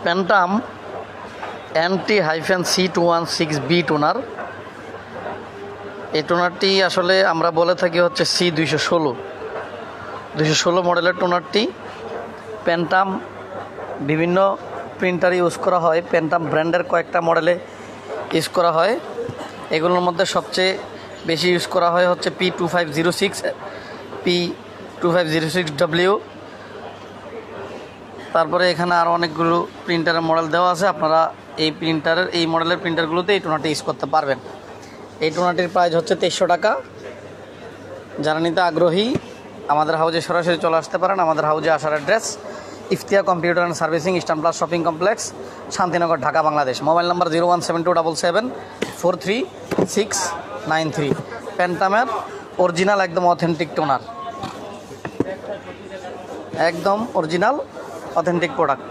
Pantum NT-C216B toner. এই টোনারটি আসলে আমরা বলে থাকি হচ্ছে C216 মডেলের টোনারটি। প্যান্টাম বিভিন্ন প্রিন্টার ইউজ করা হয়, প্যান্টাম ব্র্যান্ডের কয়েকটা মডেলে ইউজ করা হয়। এগুলোর মধ্যে সবচেয়ে বেশি ইউজ করা হয় হচ্ছে P2506, P2506W। তারপরে এখানে আরও অনেকগুলো প্রিন্টারের মডেল দেওয়া আছে। আপনারা এই মডেলের প্রিন্টারগুলোতে এই টোনারটি ইউজ করতে পারবেন। এই টোনারটির প্রাইস হচ্ছে 2300 টাকা। যারা নিতে আগ্রহী আমাদের হাউজে সরাসরি চলে আসতে পারেন। আমাদের হাউজে আসার address Iftiya computer and servicing, eastern plus shopping complex, Shantinagar, Dhaka, Bangladesh. Mobile number 017277433693। প্যান্টামের অরিজিনাল একদম অথেন্টিক টোনার, একদম অরিজিনাল অথেন্টিক প্রোডাক্ট।